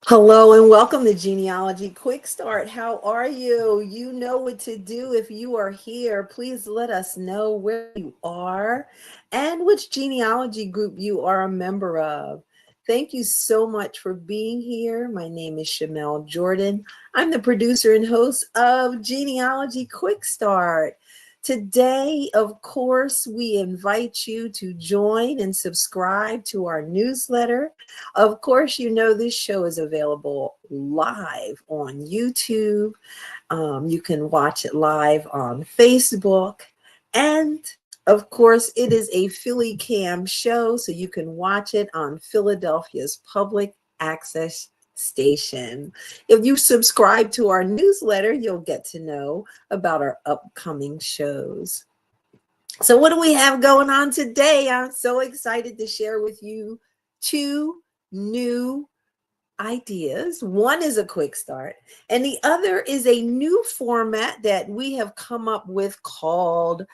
Hello and welcome to Genealogy Quick Start. How are you? You know what to do if you are here. Please let us know where you are and which genealogy group you are a member of. Thank you so much for being here. My name is Shamele Jordon. I'm the producer and host of Genealogy Quick Start. Today, of course, we invite you to join and subscribe to our newsletter. Of course, you know this show is available live on YouTube. You can watch it live on Facebook. And of course, it is a Philly Cam show, so you can watch it on Philadelphia's public access station. If you subscribe to our newsletter, you'll get to know about our upcoming shows. So, what do we have going on today? I'm so excited to share with you two new ideas. One is a quick start, and the other is a new format that we have come up with called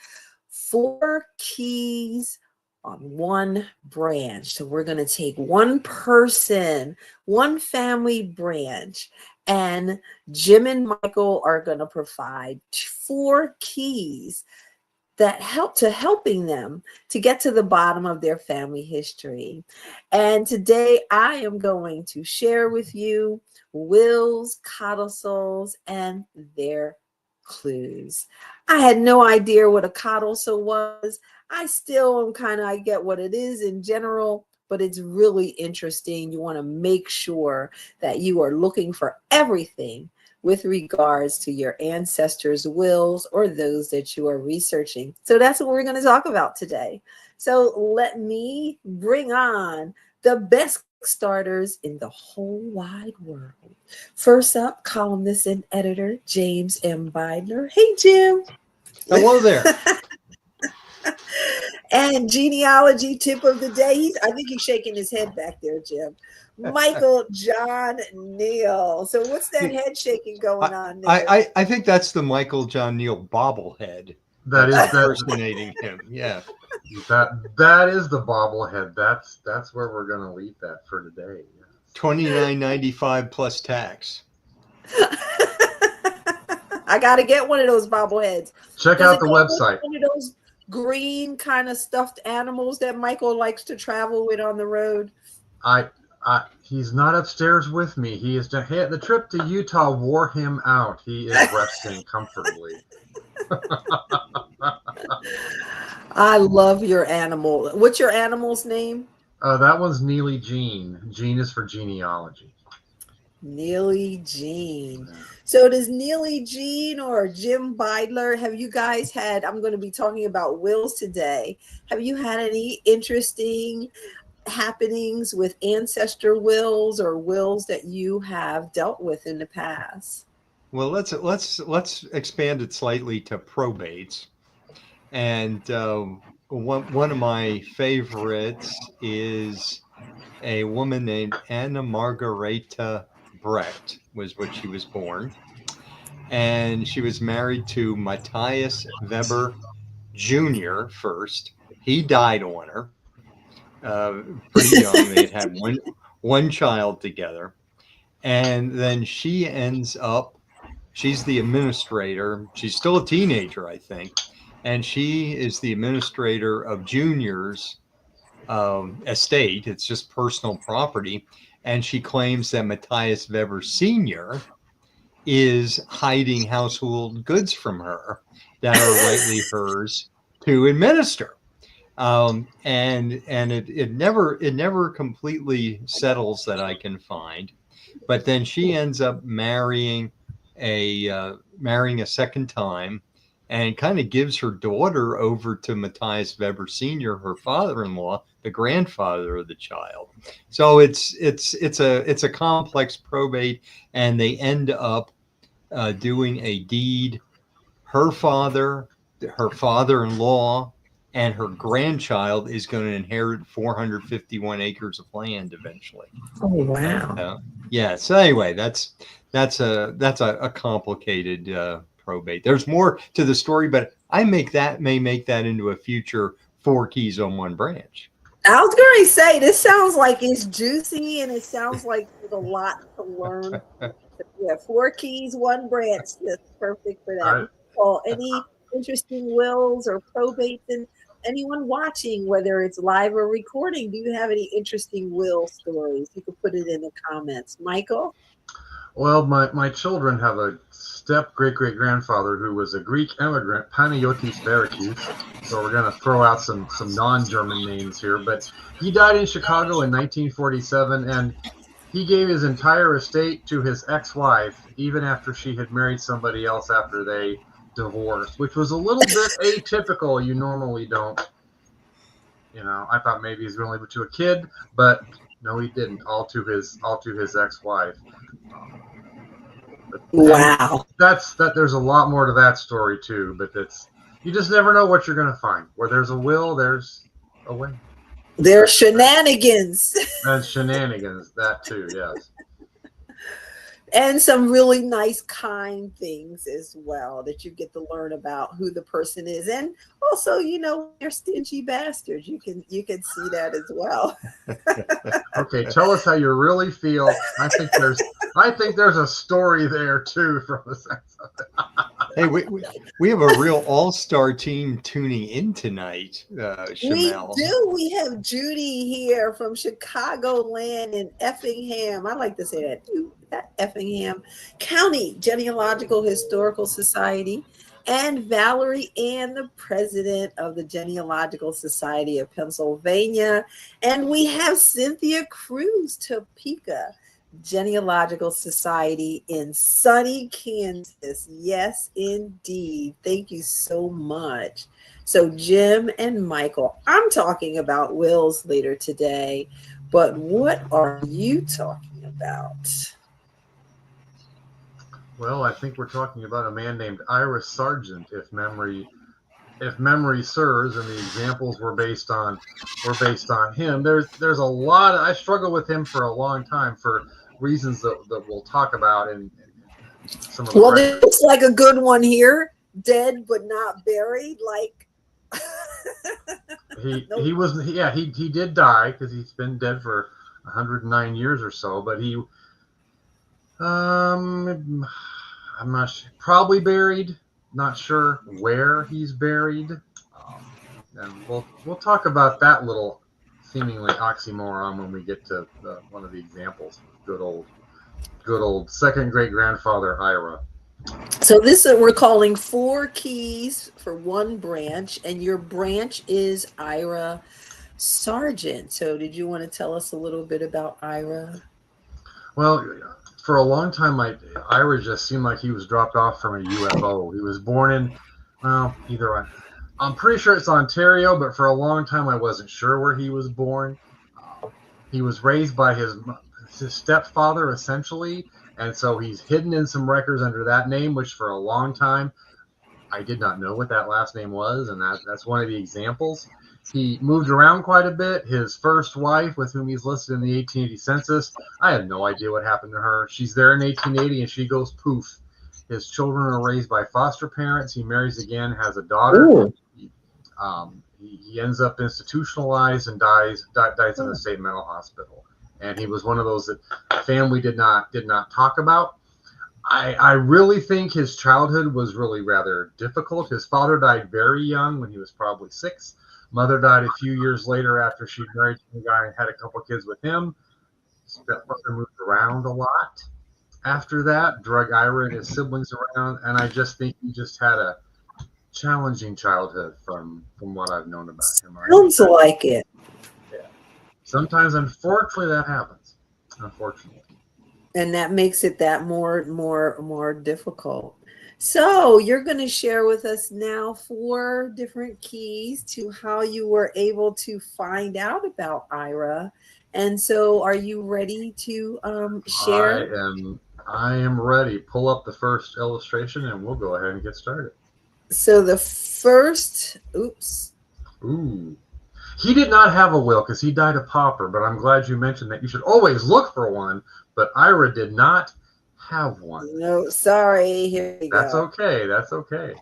Four Keys on One Branch. So we're going to take one person, one family branch, and Jim and Michael are going to provide four keys that helping them to get to the bottom of their family history. And today I am going to share with you wills, codicils, and their clues. I had no idea what a codicil was. I still am I get what it is in general, but it's really interesting. You want to make sure that you are looking for everything with regards to your ancestors' wills or those that you are researching. So that's what we're going to talk about today. So let me bring on the best starters in the whole wide world. First up, columnist and editor James M. Beidler. Hey, Jim. Hello there. And genealogy tip of the day. I think he's shaking his head back there, Jim. Michael John Neill. So what's that head shaking going on there? I think that's the Michael John Neill bobblehead. That is impersonating him. Yeah. That is the bobblehead. That's where we're gonna leave that for today. Yes. $29.95 plus tax. I gotta get one of those bobbleheads. Check out the website. One of those green kind of stuffed animals that Michael likes to travel with on the road. He's not upstairs with me. He is the trip to Utah wore him out. He is resting comfortably. I love your animal. What's your animal's name? That one's Neely Jean. Jean is for genealogy. Neely Jean. So does Neely Jean or Jim Beidler, have you guys had, I'm going to be talking about wills today. Have you had any interesting happenings with ancestor wills or wills that you have dealt with in the past? Well, let's expand it slightly to probates. And one of my favorites is a woman named Anna Margareta Brecht, was what she was born. And she was married to Matthias Weber Jr. first. He died on her pretty young. They had one child together. And then she ends up, she's the administrator. She's still a teenager, I think. And she is the administrator of Junior's estate. It's just personal property. And she claims that Matthias Weber Sr. is hiding household goods from her that are rightly hers to administer. And it never completely settles that I can find. But then she ends up marrying a second time, and kind of gives her daughter over to Matthias Weber Sr., her father-in-law, the grandfather of the child. So it's a complex probate, and they end up doing a deed. Her father-in-law, and her grandchild is going to inherit 451 acres of land eventually. Oh wow! Yeah. So anyway, that's a complicated probate. There's more to the story, but I may make that into a future 4 keys on one branch. I was going to say, this sounds like it's juicy and it sounds like there's a lot to learn. Yeah, 4 keys, 1 branch. That's perfect for that. Right. Well, any interesting wills or probates, and anyone watching, whether it's live or recording, do you have any interesting will stories? You can put it in the comments. Michael? Well, my children have a step great great grandfather who was a Greek immigrant, Panayotis Varakis. So we're gonna throw out some non-German names here, but he died in Chicago in 1947, and he gave his entire estate to his ex-wife, even after she had married somebody else after they divorced, which was a little bit atypical. You normally don't. I thought maybe he's going to leave it to a kid, but no, he didn't. All to his ex-wife. Wow. There's a lot more to that story too, but you just never know what you're going to find. Where there's a will, there's a way. There's shenanigans. And shenanigans, that too, yes. And some really nice, kind things as well that you get to learn about who the person is. And also, they're stingy bastards. You can see that as well. Okay, tell us how you really feel. I think there's a story there too from the sense of it. Hey, we have a real all-star team tuning in tonight, Shamele. We do. We have Judy here from Chicagoland and Effingham. I like to say that too. Effingham County Genealogical Historical Society, and Valerie Ann, the president of the Genealogical Society of Pennsylvania. And we have Cynthia Cruz, Topeka Genealogical Society in sunny Kansas. Yes, indeed. Thank you so much. So Jim and Michael, I'm talking about wills later today, but what are you talking about? Well, I think we're talking about a man named Ira Sargent, if memory serves, and the examples were based on him. There's a lot. I struggled with him for a long time for reasons that we'll talk about in some of the this looks like a good one here. Dead but not buried, like he did die because he's been dead for 109 years or so, but he I'm not sure, probably buried. Not sure where he's buried. And we'll talk about that little seemingly oxymoron when we get to one of the examples. Good old second great grandfather Ira. So this we're calling 4 keys for 1 branch, and your branch is Ira Sargent. So did you want to tell us a little bit about Ira? Well, for a long time, Ira just seemed like he was dropped off from a UFO. He was born in, I'm pretty sure it's Ontario, but for a long time I wasn't sure where he was born. He was raised by his stepfather, essentially, and so he's hidden in some records under that name, which for a long time I did not know what that last name was, and that's one of the examples. He moved around quite a bit. His first wife, with whom he's listed in the 1880 census, I have no idea what happened to her. She's there in 1880 and she goes poof. His children are raised by foster parents. He marries again, has a daughter. He ends up institutionalized and dies in the state mental hospital. And he was one of those that family did not talk about. I really think his childhood was really rather difficult. His father died very young, when he was probably 6. Mother died a few years later after she married a guy and had a couple kids with him. Stepfather moved around a lot. After that, drug Ira and his siblings around, and I just think he just had a challenging childhood from what I've known about him. Sounds like it. Yeah. Sometimes, unfortunately, that happens. Unfortunately. And that makes it that more difficult. So you're going to share with us now 4 different keys to how you were able to find out about Ira. And so are you ready to share? I am ready. Pull up the first illustration and we'll go ahead and get started. So the first, Ooh. He did not have a will because he died a pauper, but I'm glad you mentioned that you should always look for one, but Ira did not have one. No, sorry. Here we go. That's okay.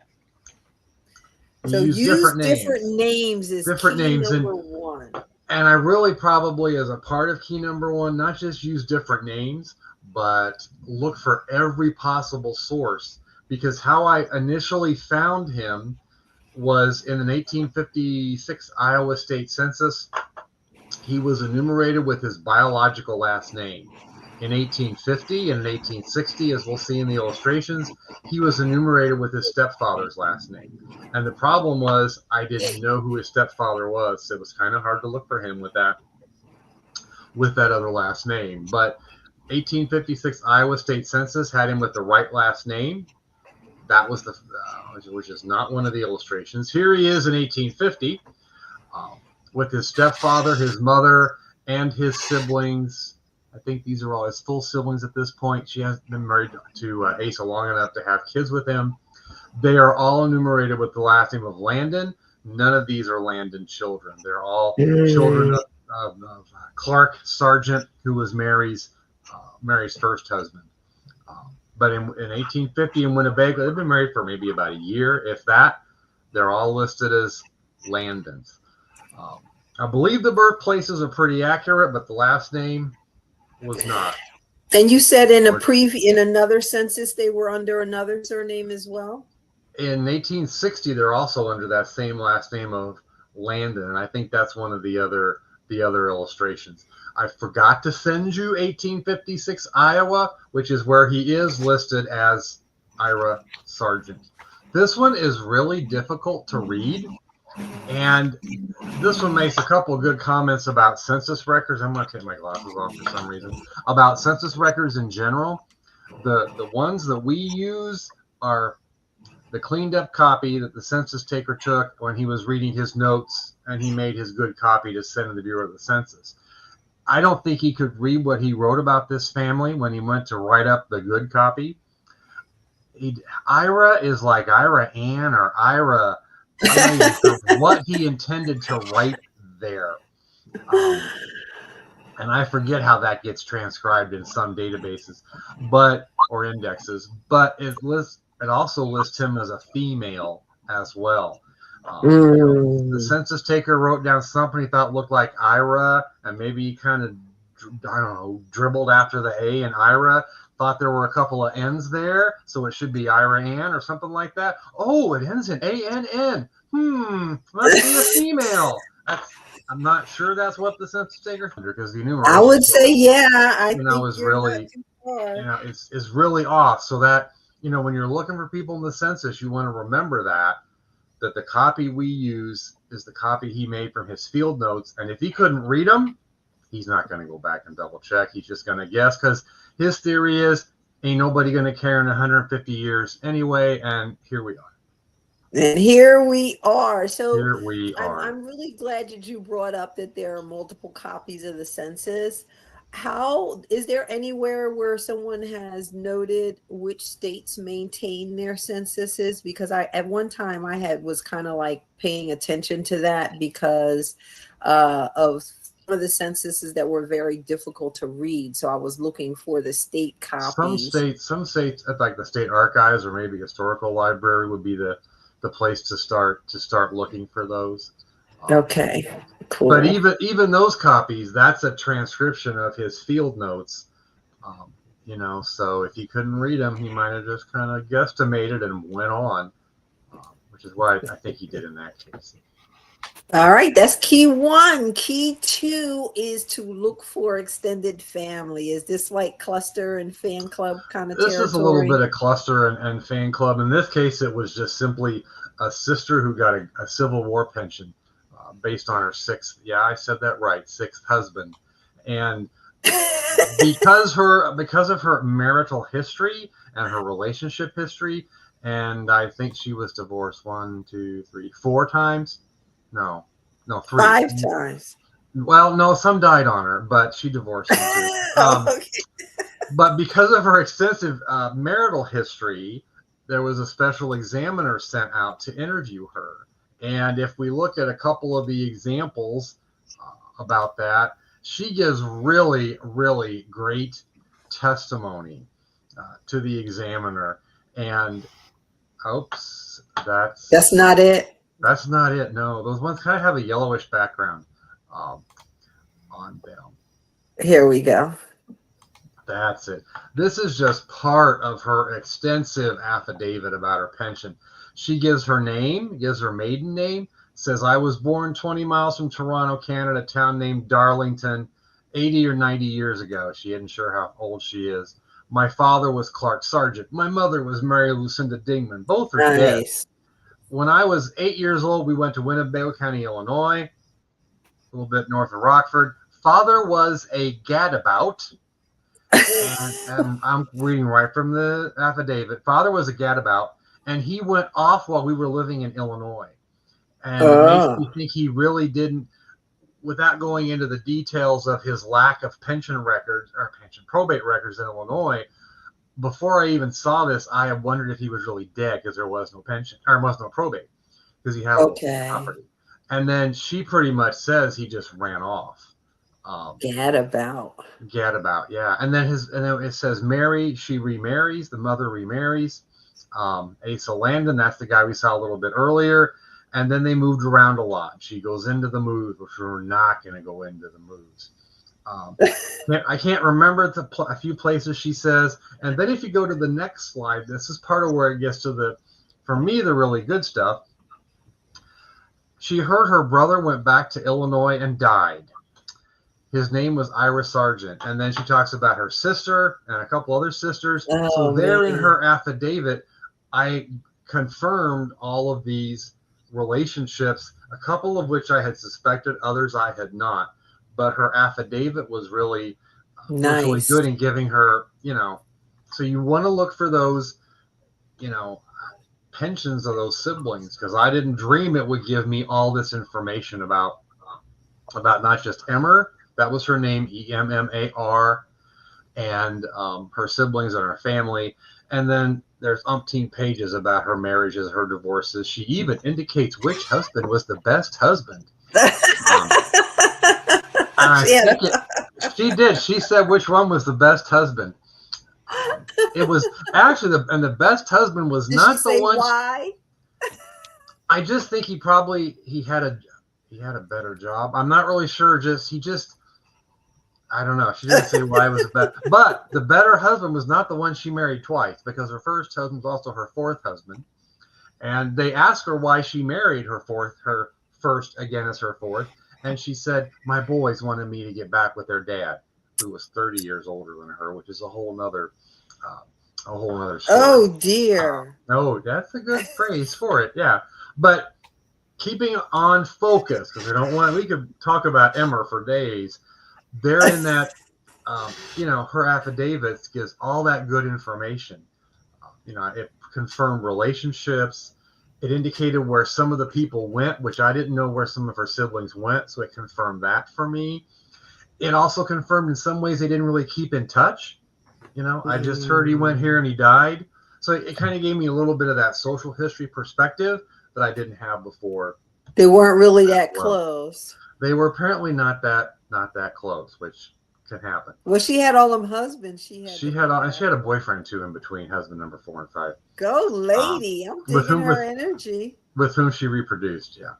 So use different names is different key names number 1. And I really probably, as a part of key number one, not just use different names, but look for every possible source, because how I initially found him was in an 1856 Iowa State Census. He was enumerated with his biological last name. In 1850 and in 1860, as we'll see in the illustrations, he was enumerated with his stepfather's last name. And the problem was I didn't know who his stepfather was. So it was kind of hard to look for him with that other last name. But 1856 Iowa State Census had him with the right last name. That was which is not one of the illustrations. Here he is in 1850 with his stepfather, his mother, and his siblings. I think these are all his full siblings at this point. She has been married to Asa long enough to have kids with him. They are all enumerated with the last name of Landon. None of these are Landon children. They're all children of Clark Sargent, who was Mary's first husband. But in 1850 in Winnebago, they've been married for maybe about a year, if that. They're all listed as Landons. I believe the birthplaces are pretty accurate, but the last name was not. And you said in another census they were under another surname as well? In 1860, they're also under that same last name of Landon, and I think that's one of the other illustrations. I forgot to send you 1856 Iowa, which is where he is listed as Ira Sargent. This one is really difficult to read, and this one makes a couple of good comments about census records. I'm going to take my glasses off for some reason. About census records in general. The ones that we use are the cleaned up copy that the census taker took when he was reading his notes and he made his good copy to send to the Bureau of the Census. I don't think he could read what he wrote about this family when he went to write up the good copy. Ira is like Ira Ann or Ira. I'm not even sure what he intended to write there. And I forget how that gets transcribed in some databases, or indexes, but it also lists him as a female as well. The census taker wrote down something he thought looked like Ira, and maybe he kind of, dribbled after the A in Ira, thought there were a couple of N's there, so it should be Ira Ann or something like that. Oh, it ends in A-N-N. Must be a female. I'm not sure that's what the census taker, because the enumeration, I would say, yeah. I think is really, it's really off. So that, when you're looking for people in the census, you want to remember that the copy we use is the copy he made from his field notes. And if he couldn't read them, he's not going to go back and double check. He's just going to guess, because his theory is ain't nobody going to care in 150 years anyway. And here we are. And here we are. So here we are. I'm really glad that you brought up that there are multiple copies of the census. Is there anywhere where someone has noted which states maintain their censuses? Because at one time I was kind of like paying attention to that because of some of the censuses that were very difficult to read. So I was looking for the state copies. Some states, like the state archives or maybe historical library, would be the place to start looking for those. Okay, cool. But even those copies, that's a transcription of his field notes. So if he couldn't read them, he might have just kind of guesstimated and went on, which is what I think he did in that case. All right, that's key one. Key two is to look for extended family. Is this like cluster and fan club kind of territory? This is a little bit of cluster and fan club. In this case, it was just simply a sister who got a Civil War pension based on her sixth husband. And because of her marital history and her relationship history, and I think she was divorced 4 times. No, 3. 5 times. Well, no, some died on her, but she divorced them too. Okay. But because of her extensive marital history, there was a special examiner sent out to interview her. And if we look at a couple of the examples about that, she gives really, really great testimony to the examiner. And that's not it. That's not it. No, those ones kind of have a yellowish background. on them. Here we go. That's it. This is just part of her extensive affidavit about her pension. She gives her name, gives her maiden name, says, I was born 20 miles from Toronto, Canada, a town named Darlington, 80 or 90 years ago. She isn't sure how old she is. My father was Clark Sargent. My mother was Mary Lucinda Dingman. Both are dead. Nice. When I was 8 years old, we went to Winnebago County, Illinois, a little bit north of Rockford. Father was a gadabout. And I'm reading right from the affidavit. Father was a gadabout, and he went off while we were living in Illinois. And it makes me think he really didn't, without going into the details of his lack of pension records or pension probate records in Illinois. Before I even saw this, I have wondered if he was really dead because there was no pension or was no probate because he had all the property. And then she pretty much says he just ran off. Gadabout, yeah. And then it says Mary, she remarries, the mother remarries. Asa Landon, that's the guy we saw a little bit earlier. And then they moved around a lot. She goes into the moves, which we're not going to go into the moves. I can't remember a few places she says. And then if you go to the next slide, this is part of where it gets to for me, the really good stuff. She heard her brother went back to Illinois and died. His name was Ira Sargent. And then she talks about her sister and a couple other sisters. So there in her affidavit, I confirmed all of these relationships, a couple of which I had suspected, others I had not. But her affidavit was really, nice. Really good in giving her, so you want to look for those, pensions of those siblings, because I didn't dream it would give me all this information about not just Emmer. That was her name, Emmar, and her siblings and her family. And then there's umpteen pages about her marriages, her divorces. She even indicates which husband was the best husband. She did. She said which one was the best husband. It was actually the best husband was did not she say the one. Why? I just think he had a better job. I'm not really sure. I don't know. She didn't say why it was better. But the better husband was not the one she married twice, because her first husband was also her fourth husband. And they asked her why she married her first again as her fourth. And she said, my boys wanted me to get back with their dad, who was 30 years older than her, which is a whole nother story. Oh, dear. That's a good phrase for it. Yeah. But keeping on focus, because we could talk about Emmer for days. They're in that, her affidavits gives all that good information. It confirmed relationships. It indicated where some of the people went, which I didn't know where some of her siblings went. So it confirmed that for me. It also confirmed in some ways they didn't really keep in touch. I just heard he went here and he died. So it kind of gave me a little bit of that social history perspective that I didn't have before. They weren't really that close. They were apparently not that close, which can happen. Well, she had all them husbands. She had a boyfriend too in between, husband number 4 and 5. Go lady. I'm digging her energy. With whom she reproduced, yeah.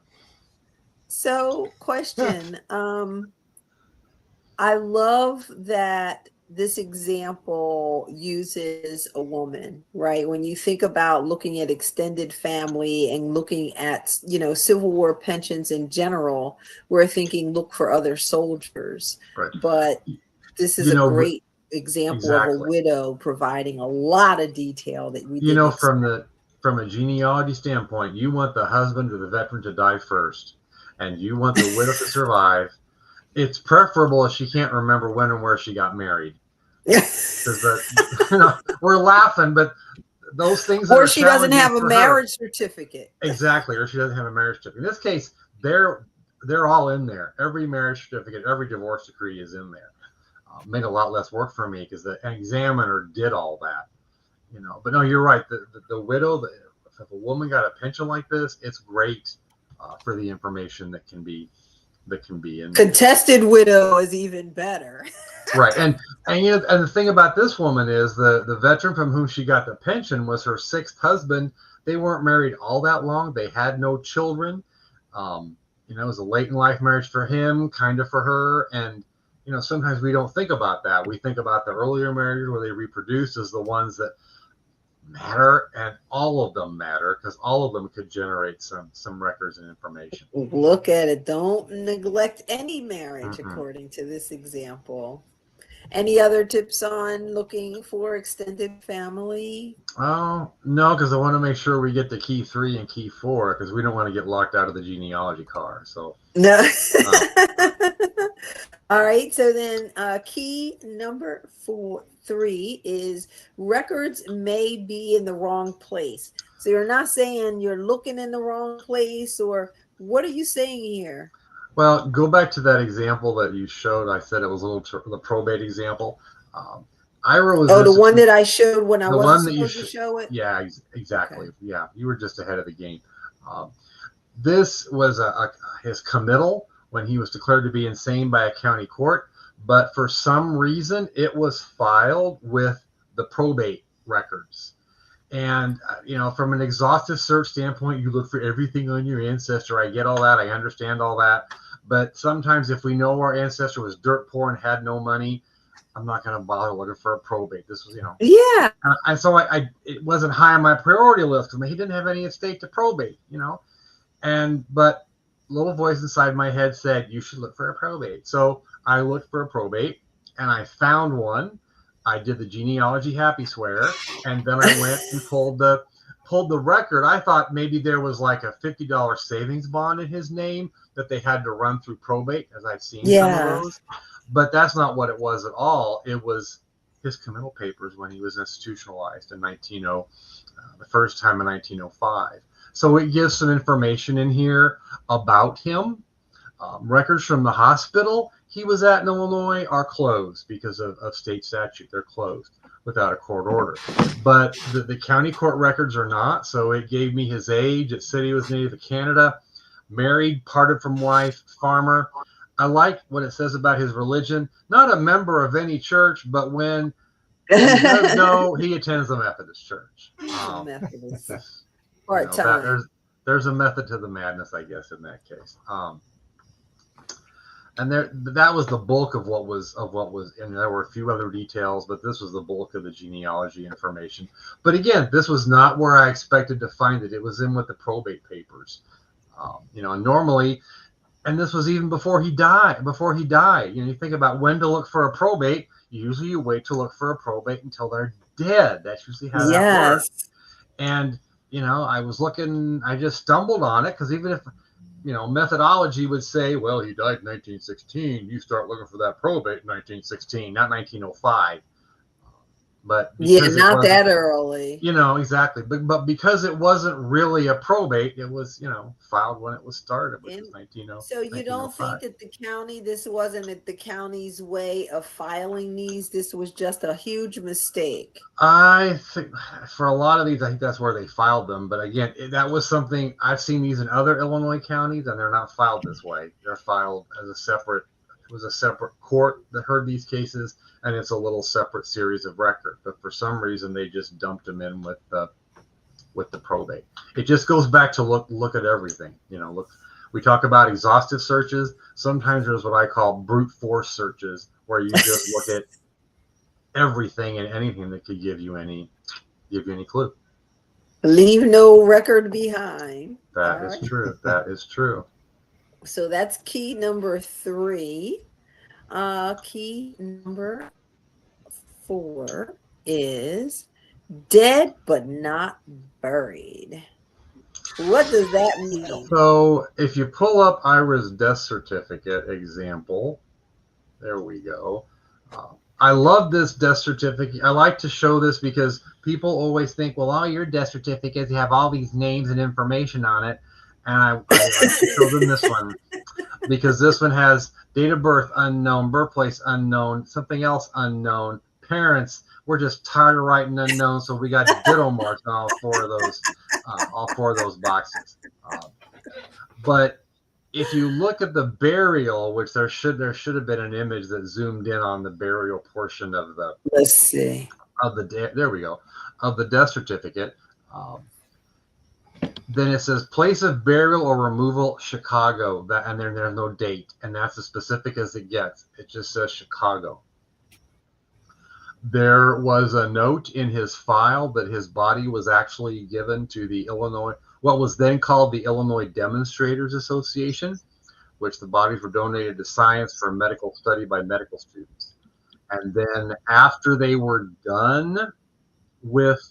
So, question. I love that this example uses a woman, right? When you think about looking at extended family and looking at, Civil War pensions in general, we're thinking look for other soldiers. Right. But this is a great example of a widow providing a lot of detail that we didn't from a genealogy standpoint, you want the husband or the veteran to die first, and you want the widow to survive. It's preferable if she can't remember when and where she got married. We're laughing, but those things. Or she doesn't have a marriage certificate. Exactly, or she doesn't have a marriage certificate. In this case, they're all in there. Every marriage certificate, every divorce decree is in there. Made a lot less work for me because the examiner did all that. But no, you're right. The widow, if a woman got a pension like this, it's great for the information that can be in contested widow is even better. Right. And the thing about this woman is the veteran from whom she got the pension was her 6th husband. They weren't married all that long. They had no children. you know, it was a late in life marriage for him, kind of for her. And, you know, sometimes we don't think about that. We think about the earlier marriages where they reproduced as the ones that matter, and all of them matter because all of them could generate some records and information. Look at it. Don't neglect any marriage, Mm-mm. according to this example. Any other tips on looking for extended family? Oh, no, because I want to make sure we get to key 3 and key 4 because we don't want to get locked out of the genealogy car. So, No. uh, All right. So then key number 3 is records may be in the wrong place. So you're not saying you're looking in the wrong place, or what are you saying here? well, go back to that example that you showed. I said it was a little the probate example. Um, Ira was The one that I showed when I the wasn't one that you supposed to show it? yeah, exactly. Okay. Yeah, you were just ahead of the game. Um, this was his committal when he was declared to be insane by a county court, but for some reason it was filed with the probate records. And, you know, from an exhaustive search standpoint, you look for everything on your ancestor. I get all that. I understand all that. But sometimes if we know our ancestor was dirt poor and had no money, I'm not going to bother looking for a probate. This was, you know. Yeah. And so it wasn't high on my priority list because he didn't have any estate to probate, you know. But little voice inside my head said, you should look for a probate. So I looked for a probate and I found one. I did the genealogy happy swear, and then I went and pulled the record. I thought maybe there was like a $50 savings bond in his name that they had to run through probate, as I've seen some of those. But that's not what it was at all. It was his committal papers when he was institutionalized in the first time in 1905. So it gives some information in here about him. Records from the hospital he was at in Illinois are closed because of state statute. They're closed without a court order. But the county court records are not. So it gave me his age. It said he was native to Canada, married, parted from wife, farmer. I like what it says about his religion. Not a member of any church, but when he does go, he attends the Methodist church. Methodist. You know, there's a method to the madness, I guess, in that case. And that was the bulk of what was, and there were a few other details, but this was the bulk of the genealogy information. But again, this was not where I expected to find it. It was in with the probate papers. You know, normally, and this was even before he died. You know, you think about when to look for a probate. Usually you wait to look for a probate until they're dead. That's usually how that works. And, you know, I just stumbled on it because even if, you know, methodology would say, well, he died in 1916. You start looking for that probate in 1916, not 1905. But not that early. You know, exactly. But because it wasn't really a probate, it was, you know, filed when it was started, which was 1905. So you don't think that this wasn't the county's way of filing these? This was just a huge mistake. I think for a lot of these, I think that's where they filed them. But again, that was something I've seen these in other Illinois counties, and they're not filed this way. They're filed as a separate court that heard these cases, and it's a little separate series of record. But for some reason, they just dumped them in with the probate. It just goes back to look at everything. You know, look. We talk about exhaustive searches. Sometimes there's what I call brute force searches, where you just look at everything and anything that could give you any clue. Leave no record behind. That is true. That is true. So that's key number 3. Key number 4 is dead but not buried. What does that mean? So if you pull up Ira's death certificate example, there we go. I love this death certificate. I like to show this because people always think, well, all your death certificates have all these names and information on it. And I like to show them this one because this one has date of birth unknown, birthplace unknown, something else unknown, parents. We're just tired of writing unknown, so we got ditto marks on all four of those boxes. But if you look at the burial, which there should have been an image that zoomed in on the burial portion of the. Let's see. There we go, of the death certificate. Then it says place of burial or removal, Chicago. That, and then there's no date, and that's as specific as it gets. It just says Chicago. There was a note in his file that his body was actually given to the Illinois, what was then called the Illinois Demonstrators Association, which the bodies were donated to science for medical study by medical students. And then after they were done with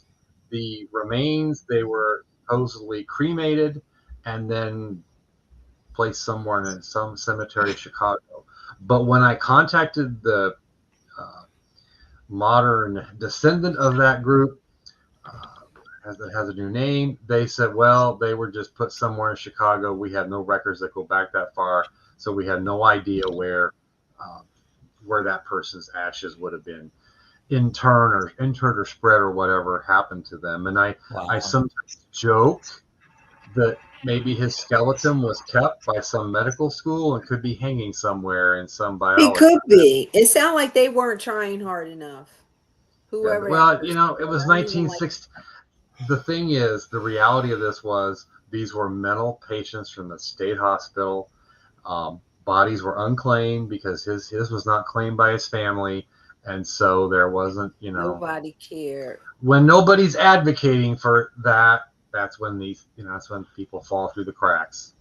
the remains, they were supposedly cremated and then placed somewhere in some cemetery in Chicago. But when I contacted the modern descendant of that group, that has a new name, they said, well, they were just put somewhere in Chicago. We have no records that go back that far, so we had no idea where that person's ashes would have been interred or spread or whatever happened to them. And I sometimes joke that maybe his skeleton was kept by some medical school and could be hanging somewhere in some biology. It could be. It sounded like they weren't trying hard enough. Whoever. Yeah, well, you know, it was 1960. The thing is, the reality of this was these were mental patients from the state hospital. Bodies were unclaimed because his was not claimed by his family. And so there wasn't, you know, nobody cared. When nobody's advocating for that, that's when that's when people fall through the cracks.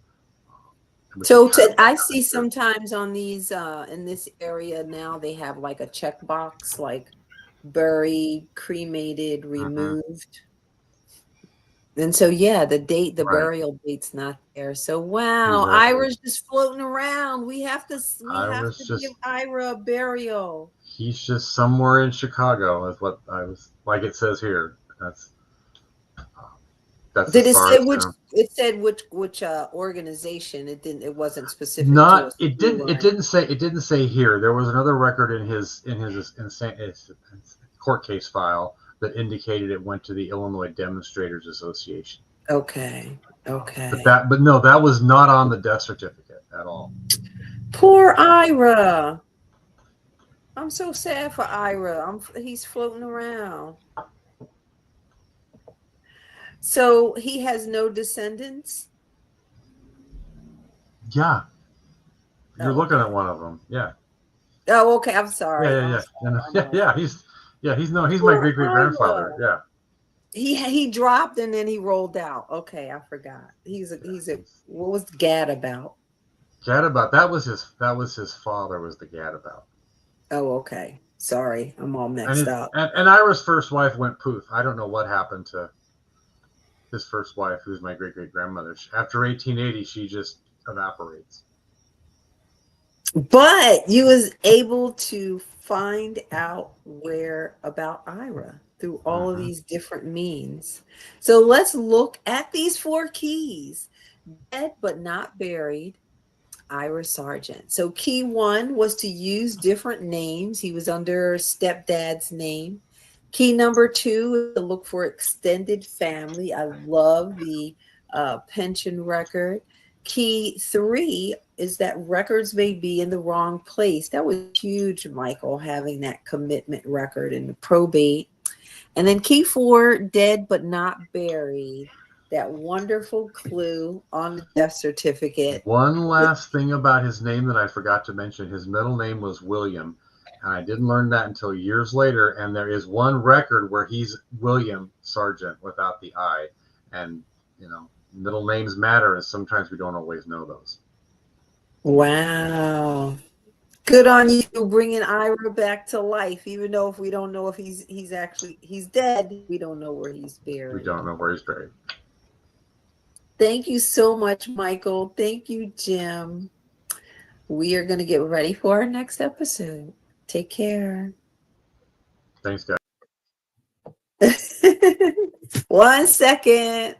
So I see sometimes on these in this area now they have like a checkbox like buried, cremated, removed. And so yeah, the date, the burial date's not there. So wow, Ira's just floating around. We have to give Ira a burial. He's just somewhere in Chicago, is what I was like. It says here. That's. Did it say which? It said which organization. It didn't. It wasn't specific. Not. It didn't. It didn't say. It didn't say here. There was another record in his court case file that indicated it went to the Illinois Demonstrators Association. Okay. Okay. But no, that was not on the death certificate at all. Poor Ira. I'm so sad for Ira. He's floating around. So he has no descendants? Yeah. You're looking at one of them. Yeah. Oh, okay. I'm sorry. Yeah. He's my great grandfather. Yeah. He dropped and then he rolled out. Okay, I forgot. He's a what was Gadabout? Gadabout. That was his father was the Gadabout. Oh, okay. Sorry, I'm all mixed up. And Ira's first wife went poof. I don't know what happened to his first wife, who's my great grandmother. After 1880, she just evaporates. But you was able to find out where about Ira through all of these different means. So let's look at these 4 keys. Dead but not buried, Ira Sargent. So key 1 was to use different names. He was under stepdad's name. Key number 2 is to look for extended family. I love the pension record. Key 3 is that records may be in the wrong place. That was huge, Michael, having that commitment record and the probate. And then key 4, dead but not buried. That wonderful clue on the death certificate. One last thing about his name that I forgot to mention. His middle name was William. And I didn't learn that until years later. And there is one record where he's William Sargent without the I. And, you know, middle names matter, and sometimes we don't always know those. Wow. Good on you bringing Ira back to life, even though if we don't know if he's dead, we don't know where he's buried. We don't know where he's buried. Thank you so much, Michael. Thank you, Jim. We are going to get ready for our next episode. Take care. Thanks, guys. 1 second.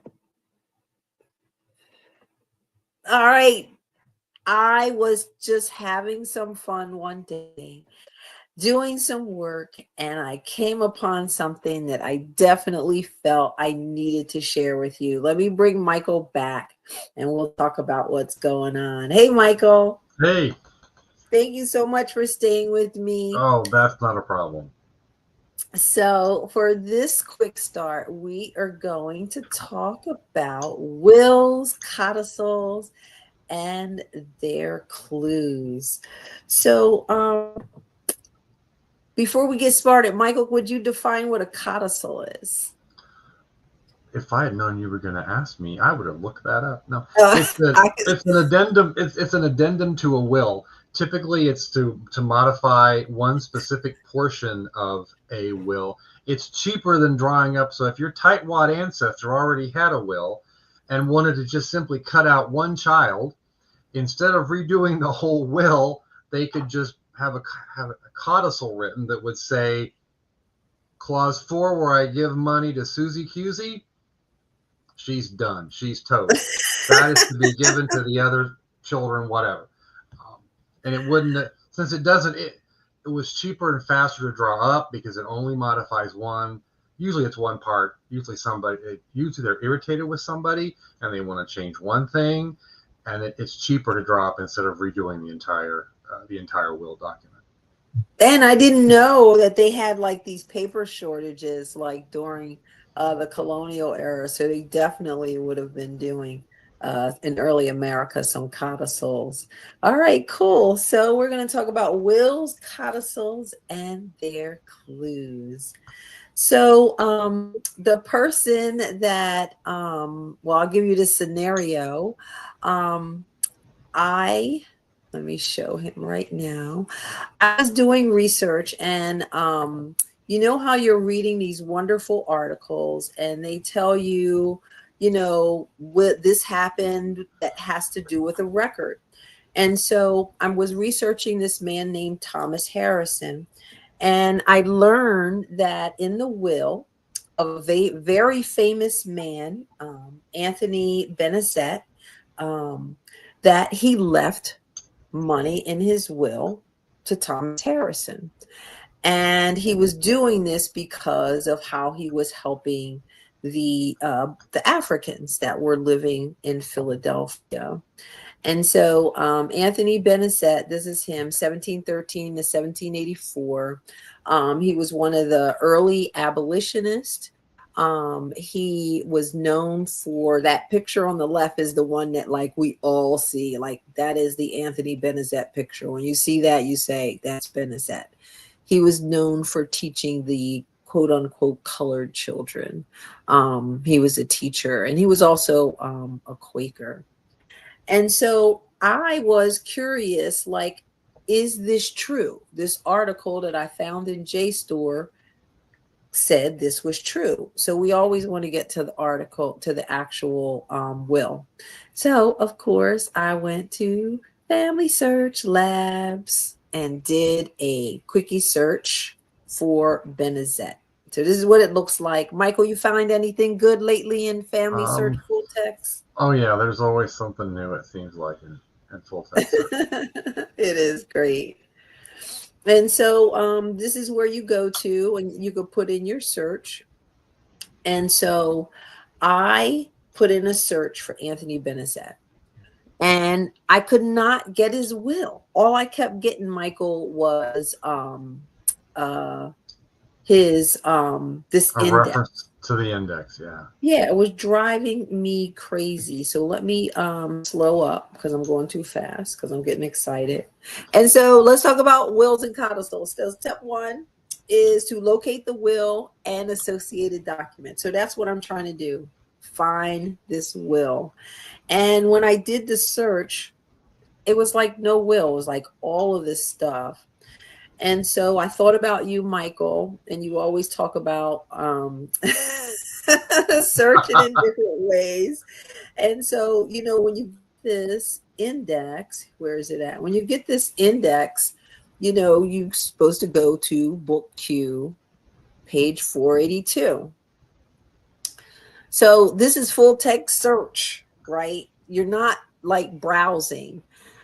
All right. I was just having some fun one day, doing some work, and I came upon something that I definitely felt I needed to share with you. Let me bring Michael back, and we'll talk about what's going on. Hey, Michael. Hey. Thank you so much for staying with me. Oh, that's not a problem. So for this quick start, we are going to talk about wills, codicils, and their clues. So before we get started, Michael, would you define what a codicil is? If I had known you were going to ask me, I would have looked that up. No, Uh, I, it's an addendum. It's an addendum to a will. Typically, it's to modify one specific portion of a will. It's cheaper than drawing up. So if your tightwad ancestor already had a will and wanted to just simply cut out one child, instead of redoing the whole will, they could just have a codicil written that would say, Clause 4, where I give money to Susie Cusey, she's done. She's toast. That is to be given to the other children, whatever. And it wouldn't, since it doesn't, it was cheaper and faster to draw up because it only modifies one. Usually it's one part. Usually they're irritated with somebody and they want to change one thing, and it's cheaper to draw up instead of redoing the entire will document. and I didn't know that they had like these paper shortages like during the colonial era. So they definitely would have been doing in early America some codicils. All right, cool. So we're going to talk about wills, codicils, and their clues. So the person that, well, I'll give you the scenario. Let me show him right now. I was doing research, and you know how you're reading these wonderful articles and they tell you, what this happened that has to do with a record. And so I was researching this man named Thomas Harrison, and I learned that in the will of a very famous man, Anthony Benezet, that he left money in his will to Thomas Harrison. And he was doing this because of how he was helping the Africans that were living in Philadelphia. And so Anthony Benezet, this is him, 1713 to 1784. He was one of the early abolitionists. He was known for, that picture on the left is the one that like we all see, like that is the Anthony Benezet picture. When you see that, you say that's Benezet. He was known for teaching the quote unquote colored children. He was a teacher, and he was also a Quaker. And so I was curious, like, is this true? This article that I found in JSTOR said this was true. So we always want to get to the article, to the actual will. So, of course, I went to Family Search Labs and did a quickie search for Benezet. So this is what it looks like. Michael, you find anything good lately in Family Search full text? Oh yeah, there's always something new, it seems like, in full text search. It is great. And so this is where you go to and you could put in your search. And so I put in a search for Anthony Benezet, and I could not get his will. All I kept getting, Michael, was his this A index. reference to the index, yeah. Yeah, it was driving me crazy. So let me slow up because I'm going too fast because I'm getting excited. And so let's talk about wills and codicils. So step one is to locate the will and associated documents. So that's what I'm trying to do. Find this will. And when I did the search, it was like no will. It was like all of this stuff. And so I thought about you, Michael, and you always talk about searching in different ways. And so, when you get this index, where is it at? When you get this index, you're supposed to go to Book Q, page 482. So this is full text search, right? You're not like browsing.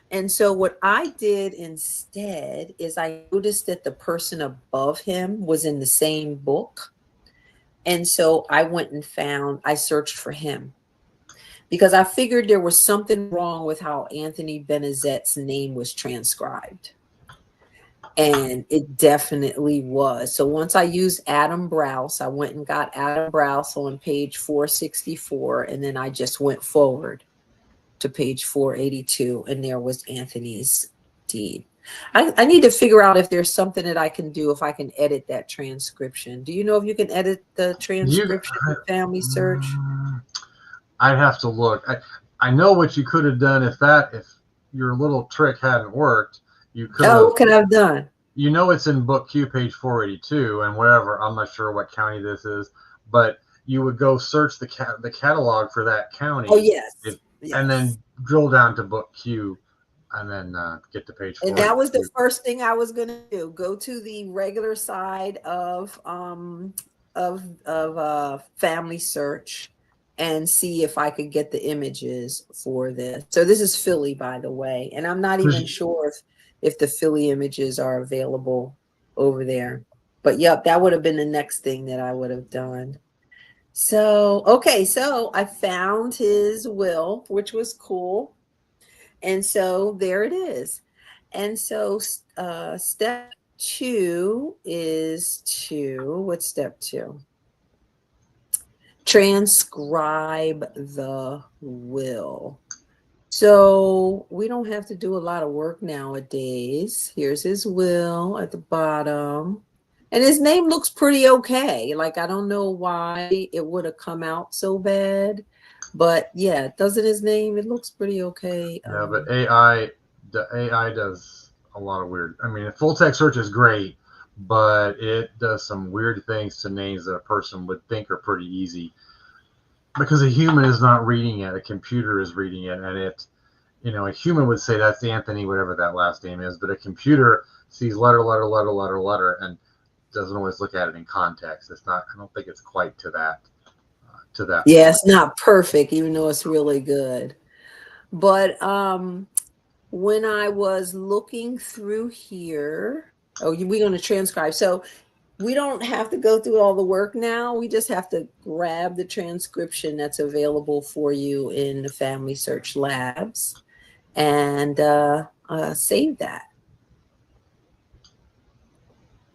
And so what I did instead is I noticed that the person above him was in the same book. And so I went and I searched for him because I figured there was something wrong with how Anthony Benezet's name was transcribed. And it definitely was. So once I used Adam Browse, I went and got Adam Browse on page 464, and then I just went forward to page 482, and there was Anthony's deed. I need to figure out if there's something that I can do, if I can edit that transcription. Do you know if you can edit the transcription with Family Search? I'd have to look. I know what you could have done if your little trick hadn't worked. You could have. What could I have done? You know, it's in book Q, page 482, and whatever. I'm not sure what county this is, but you would go search the catalog for that county. Oh, yes. And then drill down to book Q, and then get to page 4. And that was the first thing I was going to do. Go to the regular side of Family Search and see if I could get the images for this. So this is Philly, by the way, and I'm not even sure if the Philly images are available over there. But yep, that would have been the next thing that I would have done. So, okay, so I found his will, which was cool. And so there it is. And so step 2 is what's step 2? Transcribe the will. So we don't have to do a lot of work nowadays. Here's his will at the bottom. And his name looks pretty okay. Like, I don't know why it would have come out so bad. But yeah, doesn't his name, it looks pretty okay. Yeah, but the AI does a lot of weird. I mean, full text search is great, but it does some weird things to names that a person would think are pretty easy. Because a human is not reading it, a computer is reading it, and a human would say that's Anthony, whatever that last name is, but a computer sees letter, and doesn't always look at it in context. It's not. I don't think it's quite to that. Yeah, it's not perfect, even though it's really good. But when I was looking through here, we're going to transcribe. So we don't have to go through all the work now. We just have to grab the transcription that's available for you in the Family Search Labs and save that.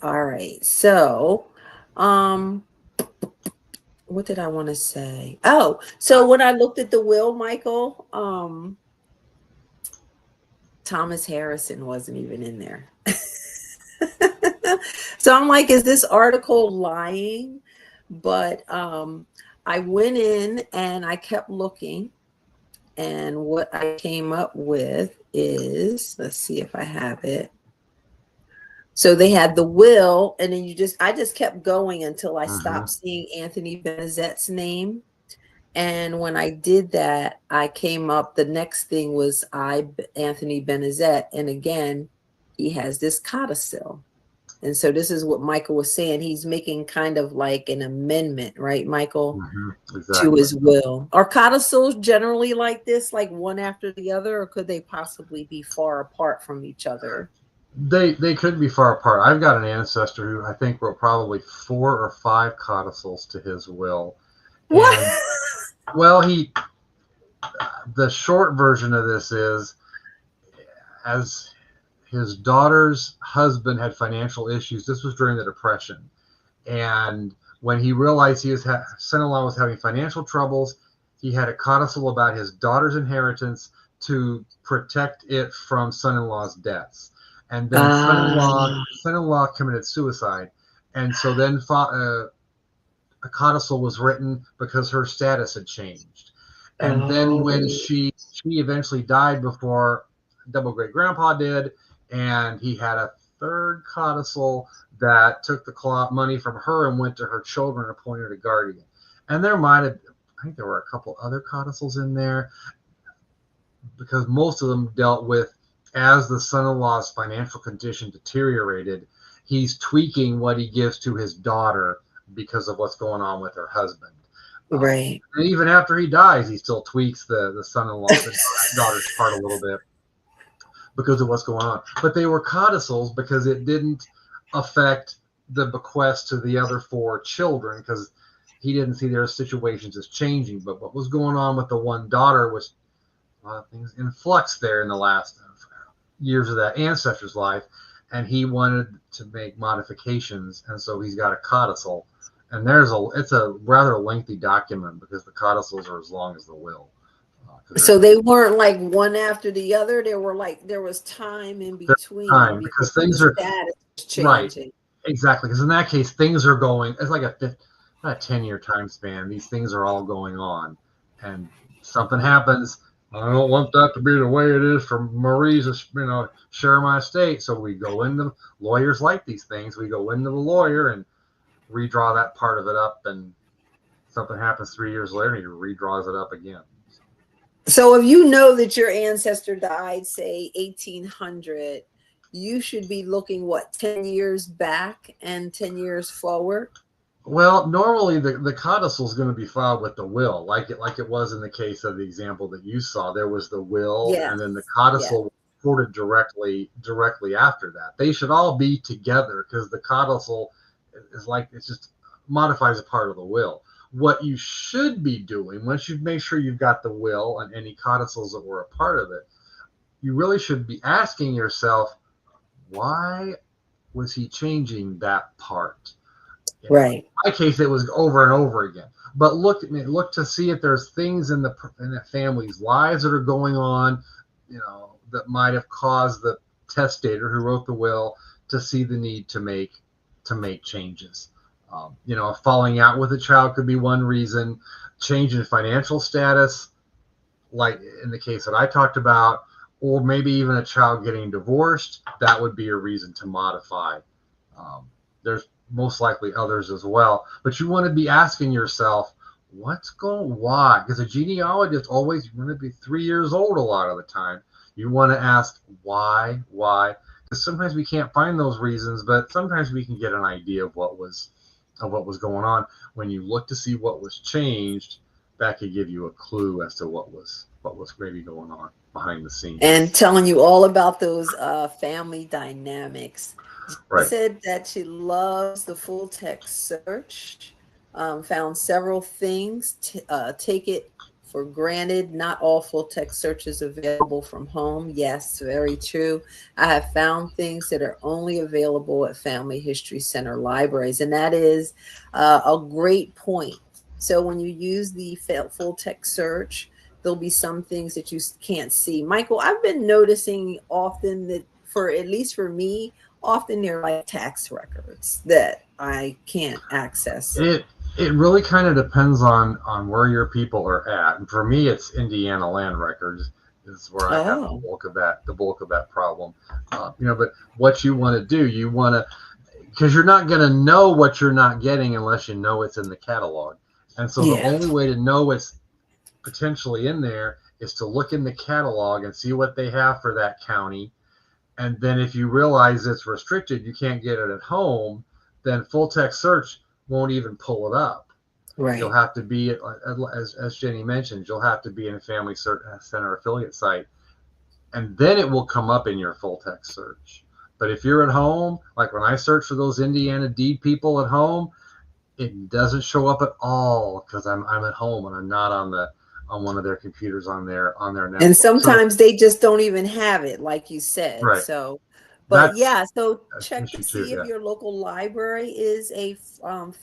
All right. So, what did I want to say? Oh, so when I looked at the will, Michael, Thomas Harrison wasn't even in there. So I'm like, is this article lying? But I went in and I kept looking, and what I came up with is, let's see if I have it. So they had the will, and then I just kept going until I stopped seeing Anthony Benizet's name. And when I did that, I came up, the next thing was Anthony Benizet. And again, he has this codicil. And so this is what Michael was saying. He's making kind of like an amendment, right, Michael, exactly, to his will. Are codicils generally like this, like one after the other, or could they possibly be far apart from each other? They could be far apart. I've got an ancestor who I think wrote probably 4 or 5 codicils to his will. What? And, well, the short version of this is, as his daughter's husband had financial issues. This was during the Depression. And when he realized his son-in-law was having financial troubles, he had a codicil about his daughter's inheritance to protect it from son-in-law's debts. And then son-in-law committed suicide. And so then a codicil was written because her status had changed. And then when she eventually died before double great grandpa did, and he had a third codicil that took the money from her and went to her children and appointed a guardian. And I think there were a couple other codicils in there, because most of them dealt with, as the son-in-law's financial condition deteriorated, he's tweaking what he gives to his daughter because of what's going on with her husband. Right. And even after he dies, he still tweaks the son-in-law's daughter's part a little bit because of what's going on. But they were codicils because it didn't affect the bequest to the other 4 children, because he didn't see their situations as changing. But what was going on with the one daughter was a lot of things in flux there in the last years of that ancestor's life. and he wanted to make modifications, and so he's got a codicil, and it's a rather lengthy document because the codicils are as long as the will. So they weren't like one after the other. There was time in between because things are status was changing. Right, exactly. Because in that case, things are going. It's like not a 10-year time span. These things are all going on, and something happens. I don't want that to be the way it is for Marie's, share my estate. So we go into lawyers like these things. We go into the lawyer and redraw that part of it up, and something happens 3 years later, and he redraws it up again. So if you know that your ancestor died, say 1800, you should be looking 10 years back and 10 years forward. Well, normally the codicil is going to be filed with the will, like it was in the case of the example that you saw. There was the will, and then the codicil was recorded directly after that. They should all be together because the codicil is it just modifies a part of the will. What you should be doing once you've made sure you've got the will and any codicils that were a part of it, you really should be asking yourself, why was he changing that part? Right. In my case, it was over and over again. But look to see if there's things in the family's lives that are going on, that might have caused the testator who wrote the will to see the need to make changes. Falling out with a child could be one reason. Change in financial status, like in the case that I talked about, or maybe even a child getting divorced, that would be a reason to modify. There's most likely others as well, but you want to be asking yourself, why? Because a genealogist always, you want to be 3 years old a lot of the time. You want to ask why, because sometimes we can't find those reasons, but sometimes we can get an idea of what was going on. When you look to see what was changed, that could give you a clue as to what was maybe going on behind the scenes. And telling you all about those family dynamics. Right. She said that she loves the full text search, found several things. Take it for granted, not all full text searches available from home. Yes, very true. I have found things that are only available at Family History Center libraries, and that is a great point. So when you use the full text search, there'll be some things that you can't see. Michael, I've been noticing often that, at least for me, often they're like tax records that I can't access. It really kind of depends on where your people are at. And for me, it's Indiana land records is where I have the bulk of that problem. But what you want to do, because you're not going to know what you're not getting unless you know it's in the catalog. And so the only way to know it's potentially in there is to look in the catalog and see what they have for that county. And then if you realize it's restricted, you can't get it at home, then full text search won't even pull it up. Right. You'll have to be, as Jenny mentioned, you'll have to be in a Family Center affiliate site, and then it will come up in your full text search. But if you're at home, like when I search for those Indiana deed people at home, it doesn't show up at all because I'm at home and I'm not on one of their computers on their network. And sometimes they just don't even have it, like you said. Right. So, but so that's check to see too, if your local library is a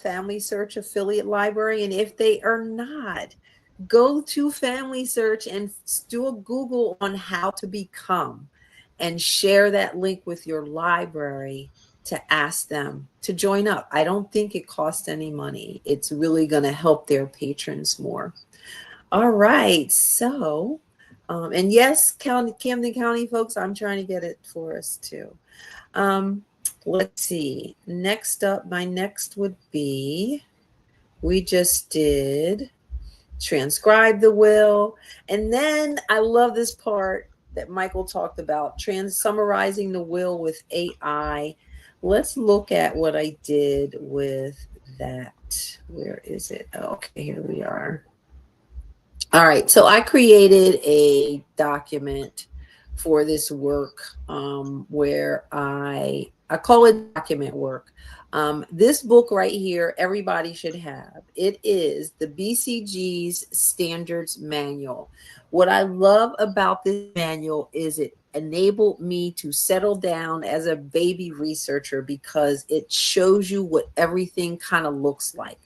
Family Search affiliate library, and if they are not, go to Family Search and do a Google on how to become, and share that link with your library to ask them to join up. I don't think it costs any money. It's really going to help their patrons more. All right, so, and yes, Camden County folks, I'm trying to get it for us too. Let's see, next up, my next would be, we just did transcribe the will. And then I love this part that Michael talked about, summarizing the will with AI. Let's look at what I did with that. Where is it? Okay, here we are. All right, so I created a document for this work where I call it document work. This book right here, everybody should have. It is the BCG's Standards Manual. What I love about this manual is it enabled me to settle down as a baby researcher because it shows you what everything kind of looks like,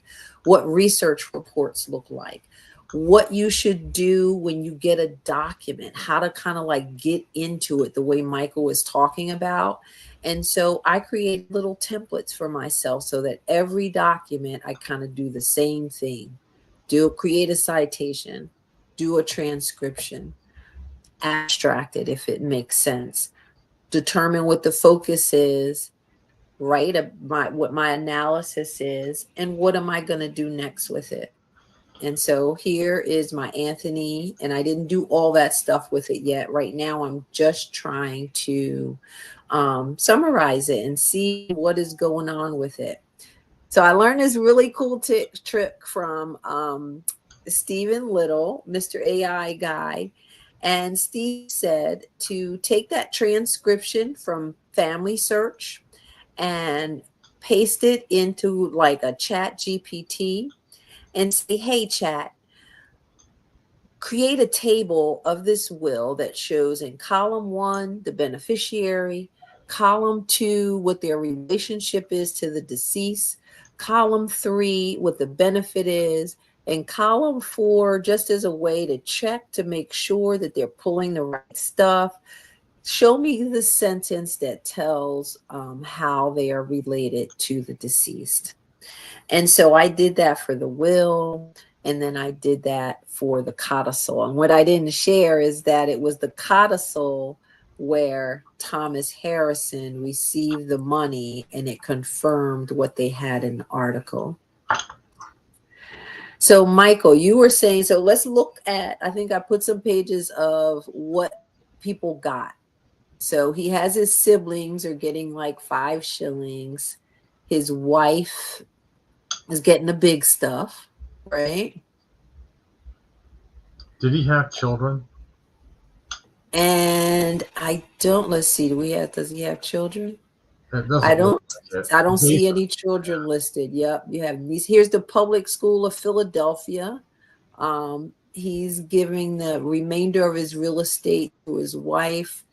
what research reports look like, what you should do when you get a document, how to kind of like get into it the way Michael was talking about. And so I create little templates for myself so that every document I kind of do the same thing. Create a citation, do a transcription, abstract it if it makes sense, determine what the focus is, write what my analysis is, and what am I going to do next with it. And so here is my Anthony, and I didn't do all that stuff with it yet. Right now, I'm just trying to summarize it and see what is going on with it. So I learned this really cool trick from Stephen Little, Mr. AI guy. And Steve said to take that transcription from Family Search and paste it into like a Chat GPT and say, hey, Chat, create a table of this will that shows in column 1, the beneficiary, column 2, what their relationship is to the deceased, column 3, what the benefit is, and column 4, just as a way to check to make sure that they're pulling the right stuff. Show me the sentence that tells how they are related to the deceased. And so I did that for the will, and then I did that for the codicil. And what I didn't share is that it was the codicil where Thomas Harrison received the money, and it confirmed what they had in the article. So Michael, you were saying, so let's look at, I think I put some pages of what people got. So he has his siblings are getting like 5 shillings. His wife is getting the big stuff, right? Did he have children? And I don't, let's see, does he have children? I don't see any children listed. Yep, you have these. Here's the Public School of Philadelphia. He's giving the remainder of his real estate to his wife,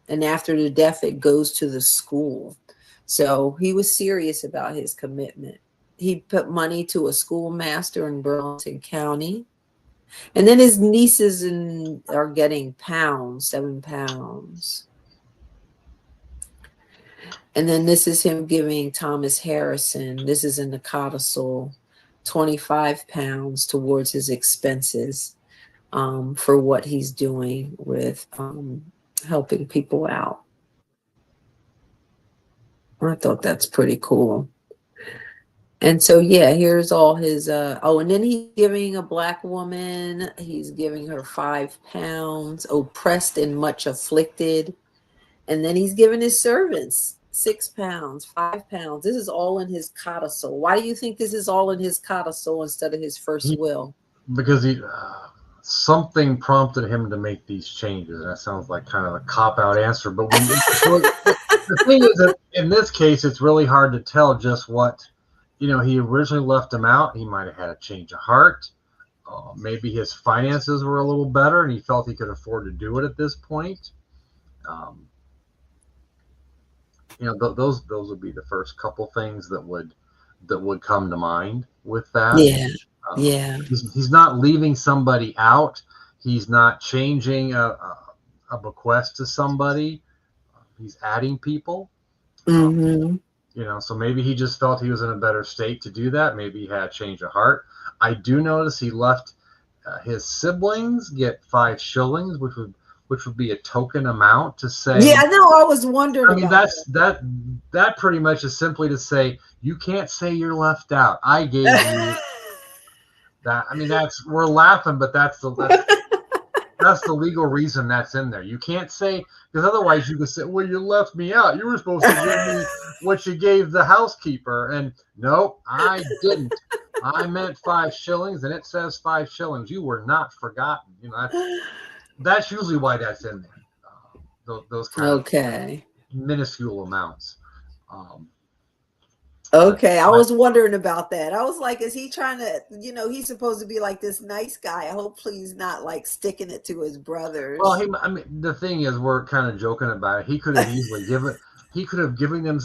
and after the death, it goes to the school. So he was serious about his commitment. He put money to a schoolmaster in Burlington County. And then his nieces are getting pounds, 7 pounds. And then this is him giving Thomas Harrison, this is in the codicil, 25 pounds towards his expenses for what he's doing with helping people out. I thought that's pretty cool. And so, yeah, here's all his, and then he's giving a Black woman, he's giving her 5 pounds, oppressed and much afflicted. And then he's giving his servants 6 pounds, 5 pounds. This is all in his codicil. Why do you think this is all in his codicil instead of his first will? Because something prompted him to make these changes. And that sounds like kind of a cop-out answer. But the thing is that in this case, it's really hard to tell just what, he originally left him out. He might have had a change of heart. Maybe his finances were a little better and he felt he could afford to do it at this point. Those would be the first couple things that would come to mind with that. Yeah. He's not leaving somebody out. He's not changing a bequest to somebody. He's adding people. Mm-hmm. So maybe he just felt he was in a better state to do that. Maybe he had a change of heart. I do notice he left his siblings get 5 shillings, which would be a token amount to say. Yeah, I know. I was wondering. I mean, that pretty much is simply to say you can't say you're left out. I gave you that. I mean, we're laughing, but that's the legal reason that's in there. You can't say, because otherwise you could say, well, you left me out. You were supposed to give me what you gave the housekeeper. And no, I didn't. I meant 5 shillings, and it says 5 shillings. You were not forgotten. That's usually why that's in there. Those kind of minuscule amounts. Okay, I was wondering about that. I was like, is he trying to, he's supposed to be like this nice guy. Hopefully he's not like sticking it to his brothers. Well, I mean, the thing is, we're kind of joking about it. He could have easily given them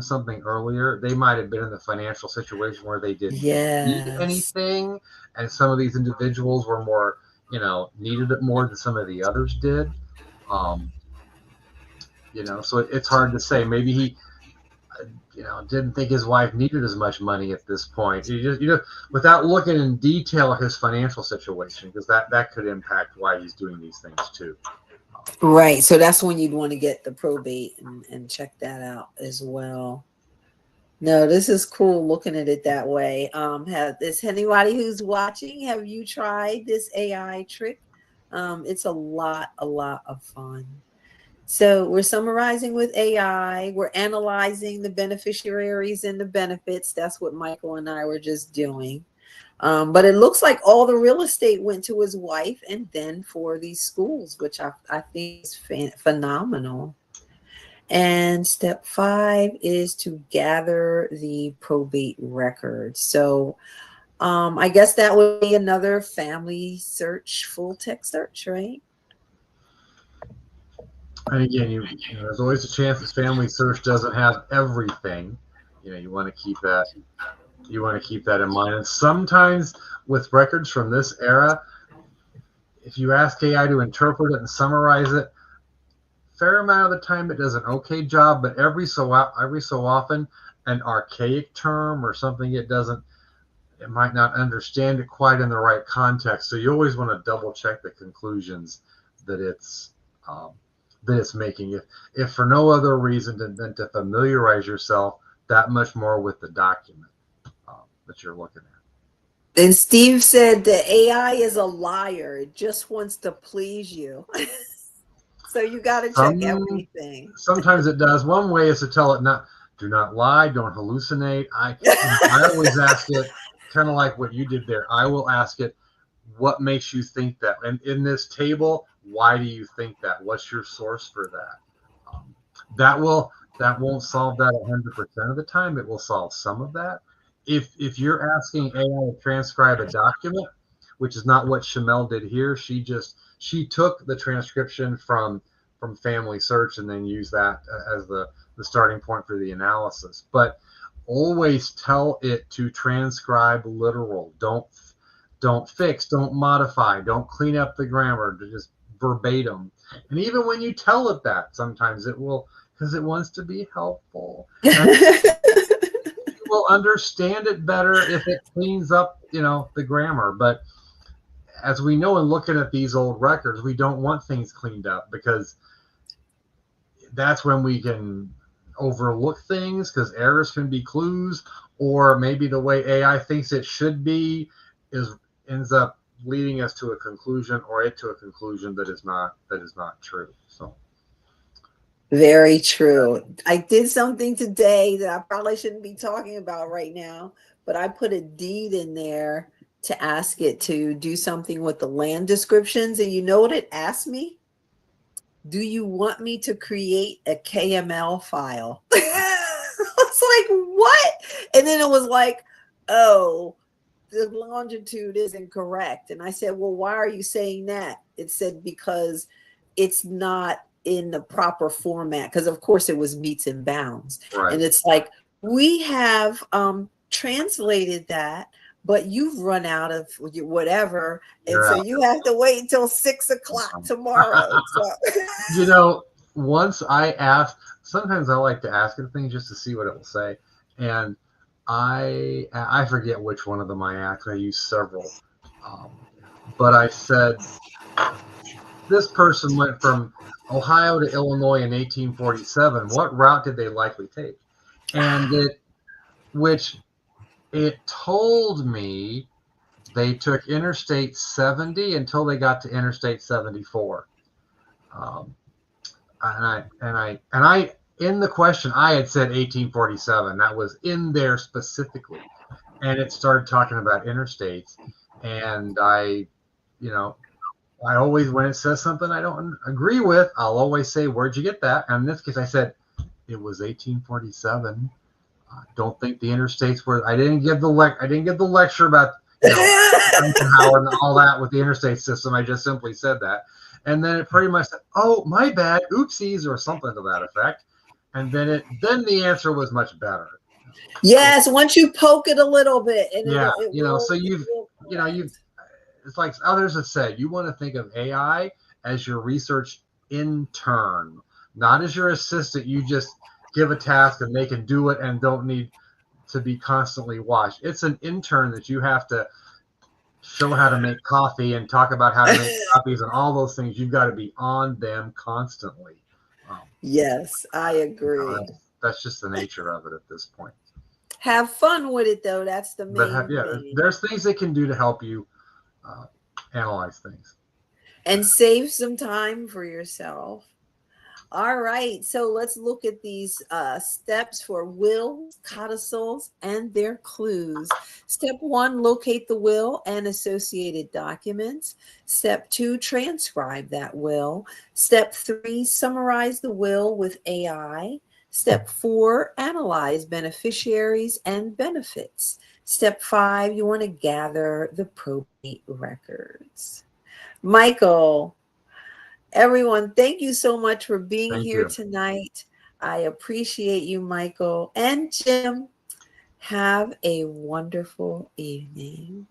something earlier. They might have been in the financial situation where they didn't need anything, and some of these individuals were more, needed it more than some of the others did. So it's hard to say. Maybe he, didn't think his wife needed as much money at this point. Without looking in detail at his financial situation, because that could impact why he's doing these things too. Right. So that's when you'd want to get the probate and check that out as well. No, this is cool looking at it that way. Is anybody who's watching, have you tried this AI trick? It's a lot of fun. So we're summarizing with AI. We're analyzing the beneficiaries and the benefits. That's what Michael and I were just doing. But it looks like all the real estate went to his wife and then for these schools, which I think is phenomenal. And step 5 is to gather the probate record. So I guess that would be another family search, full text search, right? And again, there's always a chance that family search doesn't have everything. You want to keep that. You want to keep that in mind. And sometimes with records from this era, if you ask AI to interpret it and summarize it, fair amount of the time it does an okay job. But every so often, an archaic term or something it might not understand it quite in the right context. So you always want to double check the conclusions that it's making, if for no other reason than to familiarize yourself that much more with the document that you're looking at. And Steve said the AI is a liar. It just wants to please you. So you got to check everything. Sometimes it does. One way is to tell it do not lie, don't hallucinate. I always ask it, kind of like what you did there. I will ask it, what makes you think that? And in this table, why do you think that? What's your source for that? That won't solve that 100% of the time. It will solve some of that. If you're asking AI to transcribe a document, which is not what Shamele did here, she took the transcription from Family Search and then used that as the starting point for the analysis. But always tell it to transcribe literal. Don't fix, don't modify, don't clean up the grammar, just verbatim. And even when you tell it that, sometimes it will, because it wants to be helpful. It will understand it better if it cleans up, the grammar. But as we know in looking at these old records, we don't want things cleaned up, because that's when we can overlook things, because errors can be clues, or maybe the way AI thinks it should be ends up leading us to a conclusion, or it to a conclusion that is not true. So very true. I did something today that I probably shouldn't be talking about right now, but I put a deed in there to ask it to do something with the land descriptions. And you know what it asked me? Do you want me to create a KML file? I was like, what? And then it was like, oh, the longitude isn't correct. And I said, well, why are you saying that? It said, because it's not in the proper format. Because of course it was meets and bounds. Right. And it's like, we have translated that, but you've run out of whatever. And so you have to wait until 6 o'clock tomorrow. So. Once I ask, sometimes I like to ask it things just to see what it will say. And I forget which one of them I asked. I used several. But I said, this person went from Ohio to Illinois in 1847. What route did they likely take? And it told me they took Interstate 70 until they got to Interstate 74. And I in the question I had said 1847. That was in there specifically, and it started talking about interstates. And I always, when it says something I don't agree with, I'll always say, "Where'd you get that?" And in this case, I said it was 1847. Don't think the interstates were. I didn't give the lecture about, you know, Howard and all that with the interstate system. I just simply said that, and then it pretty much said, "Oh, my bad, oopsies," or something to that effect. And then the answer was much better. Yes, once you poke it a little bit, and Yeah, it you know, will, so it will you've. It's like others have said. You want to think of AI as your research intern, not as your assistant. You just give a task and they can do it and don't need to be constantly watched. It's an intern that you have to show how to make coffee and talk about how to make copies and all those things. You've got to be on them constantly. Yes, I agree. That's just the nature of it at this point. Have fun with it, though. That's the main thing. There's things they can do to help you analyze things. And save some time for yourself. All right, so let's look at these steps for wills, codicils, and their clues. Step 1, locate the will and associated documents. Step 2, transcribe that will. Step 3, summarize the will with AI. Step 4, analyze beneficiaries and benefits. Step 5, you want to gather the probate records. Michael, everyone, thank you so much for being here tonight. I appreciate you, Michael. And Jim, have a wonderful evening.